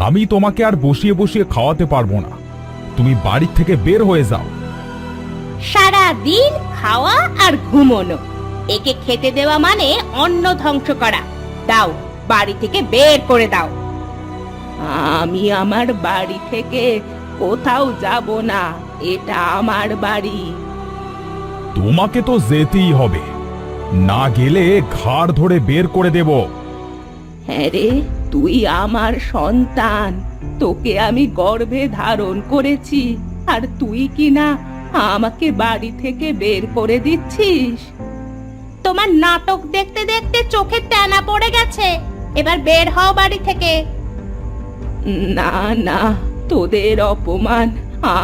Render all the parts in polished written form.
আমি তোমাকে আর বসিয়ে বসিয়ে খাওয়াতে পারবো না। তুমি বাড়ি থেকে বের হয়ে যাও। সারা দিন খাওয়া আর ঘুমোনো, একে খেতে দেওয়া মানে অন্ন ধ্বংস করা। দাও, বাড়ি থেকে বের করে দাও। আমি আমার বাড়ি থেকে কোথাও যাব না, এটা আমার বাড়ি। তোমাকে তো যেতেই হবে, না গেলে ঘাড় ধরে বের করে দেব। হ্যাঁ রে, তুই আমার সন্তান, তোকে আমি গর্ভে ধারণ করেছি, আর তুই কি না আমাকে বাড়ি থেকে বের করে দিচ্ছিস? তোমার নাটক দেখতে দেখতে চোখে টানা পড়ে গেছে, এবার বের হও বাড়ি থেকে। না না, তোদের অপমান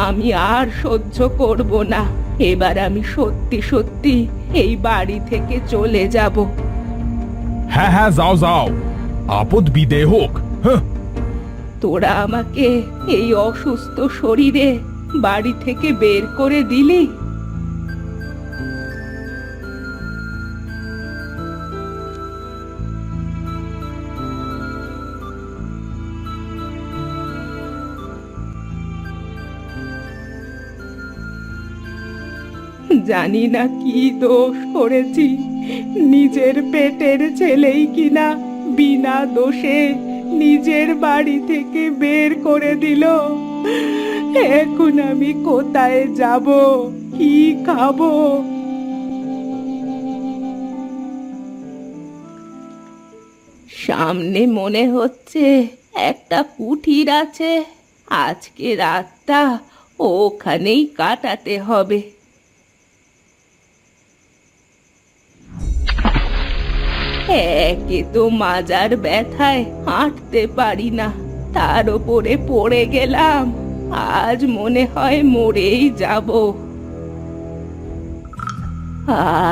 আমি আর সহ্য করব না। এবার আমি সত্যি সত্যি এই বাড়ি থেকে চলে যাব। হ্যাঁ হ্যাঁ, যাও যাও, আপদ বিদেয় হোক। হ্যাঁ, তোরা আমাকে এই অসুস্থ শরীরে বাড়ি থেকে বের করে দিলি। জানি না কি দোষ করেছি, নিজের পেটের ছেলেই কিনা বিনা দোষে নিজের বাড়ি থেকে বের করে দিল। এখন আমি কোথায় যাব, কি খাবো? সামনে মনে হচ্ছে একটা কুঠির আছে, আজকে রাতটা ওখানেই কাটাতে হবে। একে তো মাজার ব্যথায় হাঁটতে পারি না, তার উপরে পড়ে গেলাম, আজ মনে হয় মরেই যাব।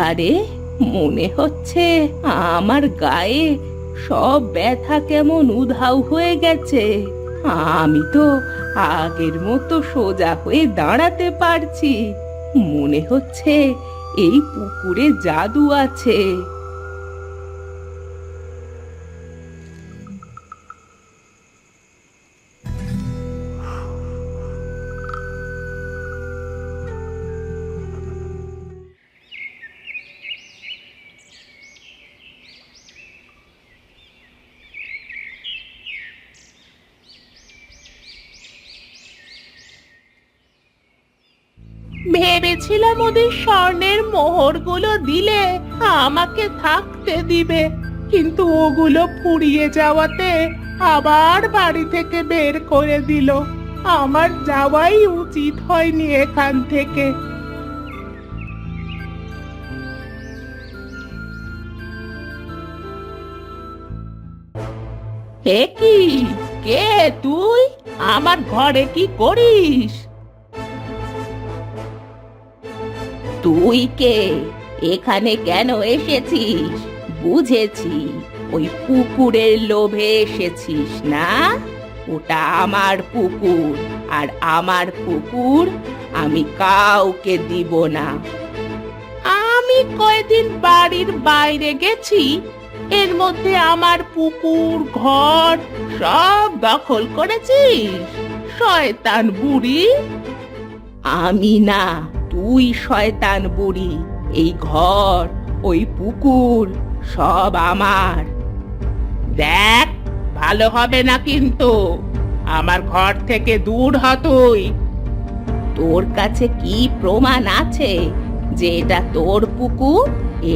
আরে, মনে হচ্ছে আমার গায়ে সব ব্যথা কেমন উধাও হয়ে গেছে। আমি তো আগের মতো সোজা হয়ে দাঁড়াতে পারছি। মনে হচ্ছে এই পুকুরে জাদু আছে। ভেবেছিলাম ওদের স্বর্ণের মোহরগুলো দিলে আমাকে থাকতে দিবে, কিন্তু ওগুলো ফুরিয়ে যাওয়াতে আবার বাড়ি থেকে বের করে দিল। আমার যাওয়াই উচিত হয়নি এখান থেকে। হে কি, কে তুই? আমার ঘরে কি করিস? তুই কে? এখানে কেন এসেছিস? বুঝেছি, ওই পুকুরের লোভে এসেছিস না? ওটা আমার পুকুর, আর আমার পুকুর আমি কাউকে দিব না। আমি কয়দিন বাড়ির বাইরে গেছি, এর মধ্যে আমার পুকুর ঘর সব দখল করেছিস? শয়তান বুড়ি! আমি না, তুই শয়তান বুড়ি। এই ঘর, ওই পুকুর সব আমার। দেখ, ভালো হবে না কিন্তু। আমার ঘর থেকে দূর হ তুই। তোর কাছে কি প্রমাণ আছে যে এটা তোর পুকুর?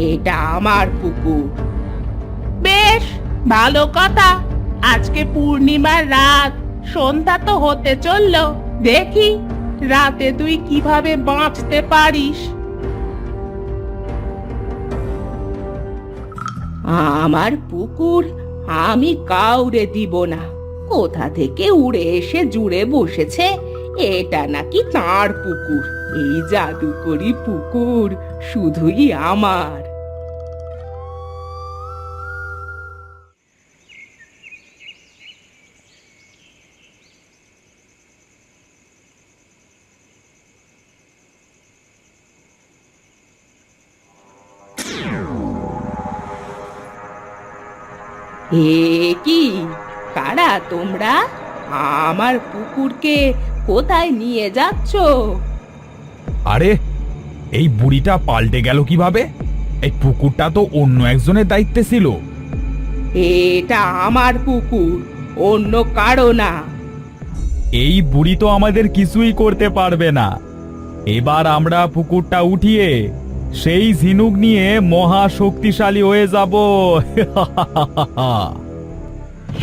এটা আমার পুকুর। বেশ, ভালো কথা। আজকে পূর্ণিমার রাত, সন্ধ্যা তো হতে চললো। দেখি রাতে তুই কিভাবে বাঁচতে পারিস। আমার পুকুর আমি কাউরে দিব না। কোথা থেকে উড়ে এসে জুড়ে বসেছে এটা নাকি তার পুকুর। এই জাদুকরি পুকুর শুধুই আমার। এ কি, কারা তোমরা? আমার পুকুরকে কোথায় নিয়ে যাচ্ছ? আরে, এই বুড়িটা পাল্টে গেল কিভাবে? এই পুকুরটা তো অন্য একজনের দায়িত্বে ছিল। এটা আমার পুকুর, অন্য কারো না। এই বুড়ি তো আমাদের কিছুই করতে পারবে না। এবার আমরা পুকুরটা উঠিয়ে সেই ঝিনুক নিয়ে মহা শক্তিশালী হয়ে যাব।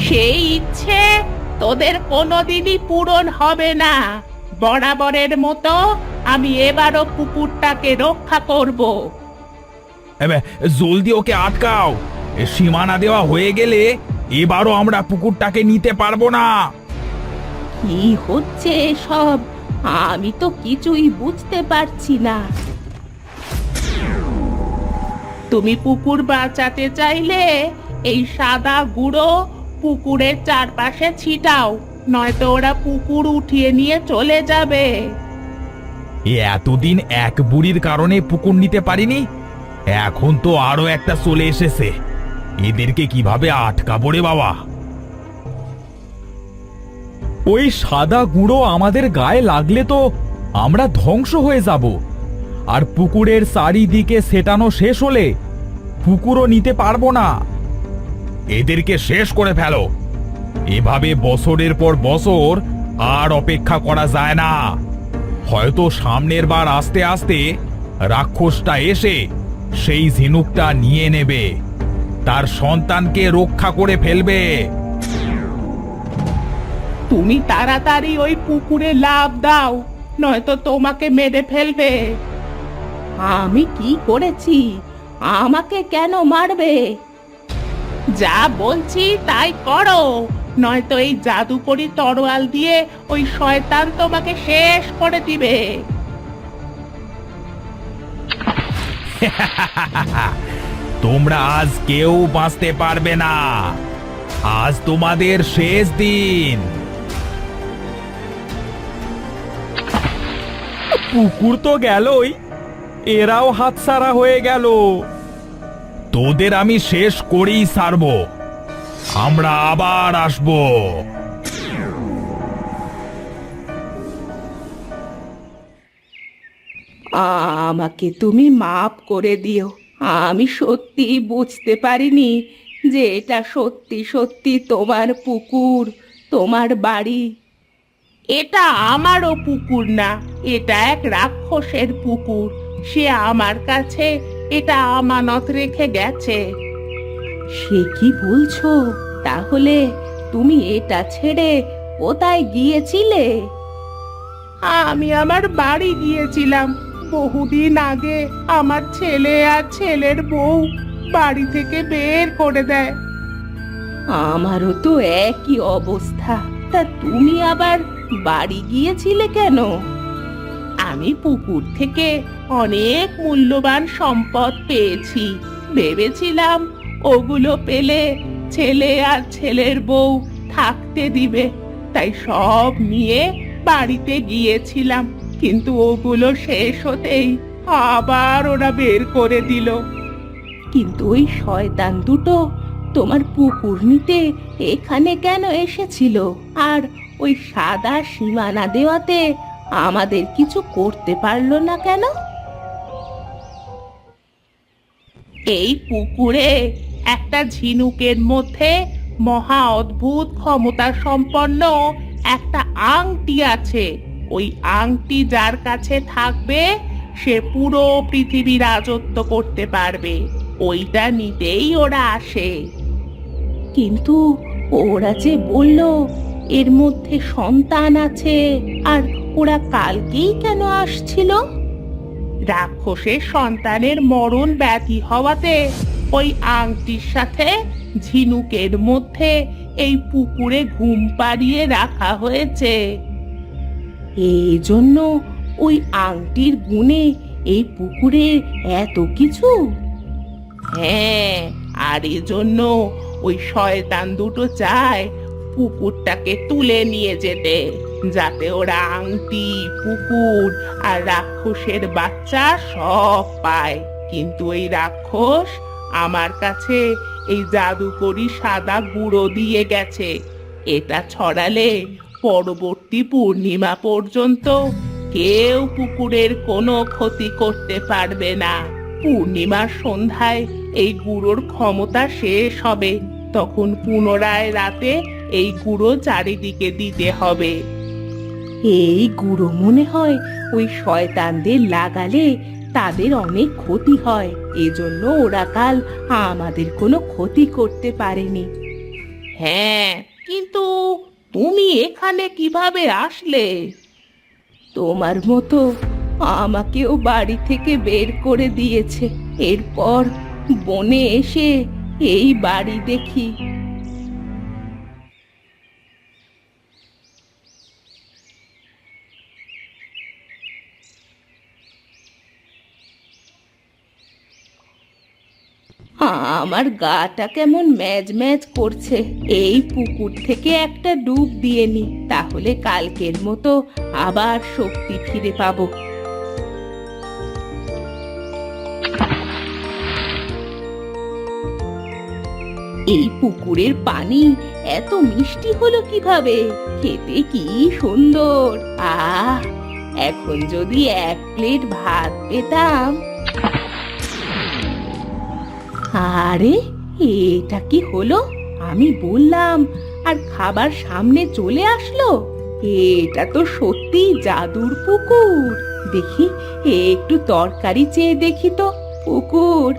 সেই ইচ্ছে তোদের কোনোদিনই পূরণ হবে না। বরাবরের মতো আমি এবারও পুকুরটাকে রক্ষা করব। এবে, জলদি ওকে আটকাও। সীমানা দেওয়া হয়ে গেলে এবারও আমরা পুকুরটাকে নিতে পারবো না। কি হচ্ছে সব? আমি তো কিছুই বুঝতে পারছি না। তুমি পুকুর বাঁচাতে চাইলে এই সাদা গুঁড়ো পুকুরের চারপাশে ছিটাও, নয়তো ওরা পুকুর উঠিয়ে নিয়ে চলে যাবে। এতদিন এক বুড়ির কারণে পুকুর নিতে পারিনি, এখন তো আরো একটা চলে এসেছে। এদেরকে কিভাবে আটকাবো রে বাবা? ওই সাদা গুঁড়ো আমাদের গায়ে লাগলে তো আমরা ধ্বংস হয়ে যাব, আর পুকুরের চারিদিকে সেটানো শেষ হলে পুকুরও নিতে পারবো না। এদেরকে শেষ করে ফেলো। এভাবে বছরের পর বছর আর অপেক্ষা করা যায় না। হয়তো সামনের বার আস্তে আস্তে রাক্ষসটা এসে সেই ঝিনুকটা নিয়ে নেবে, তার সন্তানকে রক্ষা করে ফেলবে। তুমি তাড়াতাড়ি ওই পুকুরে লাফ দাও, নয়তো তোমাকে মেরে ফেলবে। আমি কি করেছি? আমাকে কেন মারবে? যা বলছি তাই করো, নয়তো এই জাদুকরি তরোয়াল দিয়ে ওই শয়তান তোমাকে শেষ করে দিবে। তোমরা আজ কেউ বাঁচতে পারবে না। আজ তোমাদের শেষ দিন। পুকুর তো গেলই, এরাও হাতছাড়া হয়ে গেল। তোদের আমি শেষ করেই ছাড়ব। আমরা আবার আসব। আমাকে তুমি মাফ করে দিও। আমি সত্যি বুঝতে পারিনি যে এটা সত্যি সত্যি তোমার পুকুর, তোমার বাড়ি। এটা আমারও পুকুর না, এটা এক রাক্ষসের পুকুর। সে আমার কাছে এটা আমানত রেখে গেছে। সে কি বলছো? তাহলে তুমি এটা ছেড়ে কোথায় গিয়েছিলে? আমি আমার বাড়ি গিয়েছিলাম। বহুদিন আগে আমার ছেলে আর ছেলের বউ বাড়ি থেকে বের করে দেয়। আমারও তো একই অবস্থা। তা তুমি আবার বাড়ি গিয়েছিলে কেন? আমি পুকুর থেকে অনেক মূল্যবান সম্পদ পেয়েছি। ভেবেছিলাম ওগুলো পেলে ছেলে আর ছেলের বউ থাকতে দিবে, তাই সব নিয়ে বাড়িতে গিয়েছিলাম। কিন্তু ওগুলো শেষ হতেই আবার ওরা বের করে দিল। কিন্তু ওই শয়তান দুটো তোমার পুকুর নিতে এখানে কেন এসেছিল? আর ওই সাদা সীমানা দেওয়াতে আমাদের কিছু করতে পারলো না কেন? এই পুকুরে একটা ঝিনুকের মধ্যে মহা অদ্ভুত ক্ষমতা সম্পন্ন একটা আংটি আছে। ওই আংটি যার কাছে থাকবে সে পুরো পৃথিবী রাজত্ব করতে পারবে। ওইটা নিতেই ওরা আসে। কিন্তু ওরা যে বলল এর মধ্যে সন্তান আছে, আর ওরা কালকেই কেন আসছিল? রাক্ষসের সন্তানের মরণ ব্যাধি হওয়াতে ওই আংটির সাথে ঝিনুকের মধ্যে এই পুকুরে ঘুম পাড়িয়ে রাখা হয়েছে। এই জন্য ওই আংটির গুণে এই পুকুরে এত কিছু। হ্যাঁ, আর এজন্য ওই শয়তান দুটো চায় পুকুরটাকে তুলে নিয়ে যেতে, যাতে ওরা আংটি, পুকুর আর রাক্ষসের বাচ্চা সব পায়। কিন্তু এই রাক্ষস আমার কাছে এই জাদুকরি সাদা গুঁড়ো দিয়ে গেছে। এটা ছড়ালে পরবর্তী পূর্ণিমা পর্যন্ত কেউ পুকুরের কোনো ক্ষতি করতে পারবে না। পূর্ণিমার সন্ধ্যায় এই গুঁড়োর ক্ষমতা শেষ হবে, তখন পুনরায় রাতে এই গুঁড়ো চারিদিকে দিতে হবে। এই গুঁড়ো মনে হয় ওই শয়তানদের লাগালে তাদের অনেক ক্ষতি হয়, এজন্য ওরা কাল আমাদের কোনো ক্ষতি করতে পারেনি। হ্যাঁ, কিন্তু তুমি এখানে কিভাবে আসলে? তোমার মতো আমাকেও বাড়ি থেকে বের করে দিয়েছে। এরপর বনে এসে এই বাড়ি দেখি। আমার গাটা কেমন ম্যাজ ম্যাজ করছে। এই পুকুর থেকে একটা ডুব দিয়ে নি, তাহলে কালকের মতো আবার শক্তি ফিরে পাবো। এই পুকুরের পানি এত মিষ্টি হলো কিভাবে? খেতে কি সুন্দর! এখন যদি 1 প্লেট ভাত পেতাম। আরে, এটা কি হলো? আমি বললাম আর খাবার সামনে চলে আসলো। এটা তো সত্যি জাদুর পুকুর। দেখি, একটু তরকারি চেয়ে দেখি তো। পুকুর,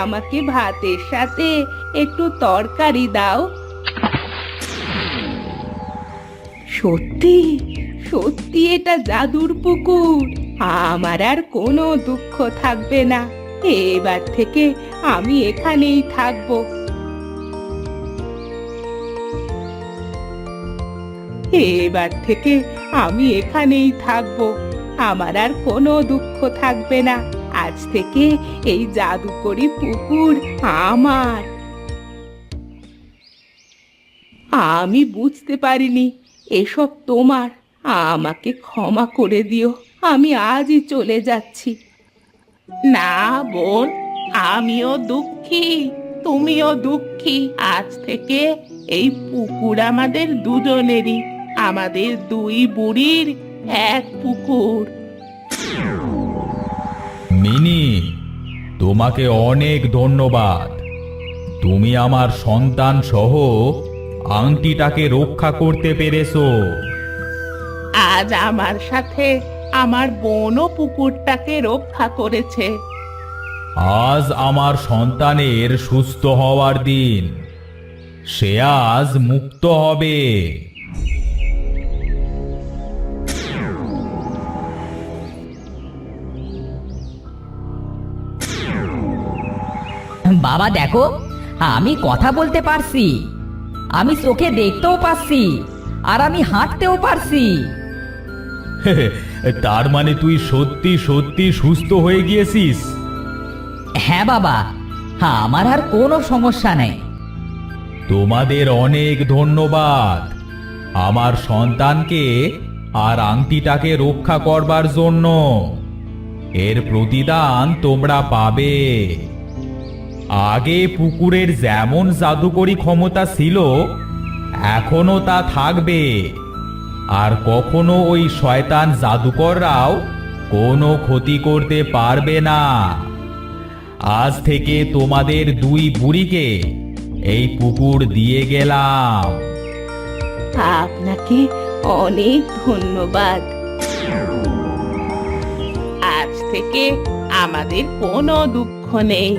আমাকে ভাতের সাথে একটু তরকারি দাও। সত্যি সত্যি এটা জাদুর পুকুর। আমার আর কোনো দুঃখ থাকবে না। এবার থেকে আমি এখানেই থাকবো। এবার থেকে আমি এখানেই থাকবো। আমার আর কোনো দুঃখ থাকবে না। আজ থেকে এই জাদুকরি পুকুর আমার। আমি বুঝতে পারিনি এসব তোমার। আমাকে ক্ষমা করে দিও। আমি আজই চলে যাচ্ছি। না বোন, আমিও দুঃখী, তুমিও দুঃখী। আজ থেকে এই পুকুর আমাদের দুজনেরই, আমাদের 2 বুড়ির এক পুকুর। মিনি, তোমাকে অনেক ধন্যবাদ। তুমি আমার সন্তান সহ আংটিটাকে রক্ষা করতে পেরেছো। আজ আমার সাথে আমার বোনও পুকুরটাকে রক্ষা করেছে। আজ আমার সন্তানের সুস্থ হওয়ার দিন। সে আজ মুক্ত হবে। বাবা দেখো, আমি কথা বলতে পারছি, আমি চোখে দেখতেও পাচ্ছি, আর আমি হাঁটতেও পারছি। তার মানে তুই সত্যি সত্যি সুস্থ হয়ে গিয়েছিস? হ্যাঁ বাবা, আমার আর কোনো সমস্যা নেই। তোমাদের অনেক ধন্যবাদ আমার সন্তানকে আর আংটিটাকে রক্ষা করবার জন্য। এর প্রতিদান তোমরা পাবে। আগে পুকুরের যেমন জাদুকরি ক্ষমতা ছিল, এখনো তা থাকবে। আর কখনো ওই শয়তান জাদুকররাও কোনো ক্ষতি করতে পারবে না। আজ থেকে তোমাদের 2 বুড়িকে এই পুকুর দিয়ে গেলাম। আপনাকে অনেক ধন্যবাদ। আজ থেকে আমাদের কোনো দুঃখ নেই।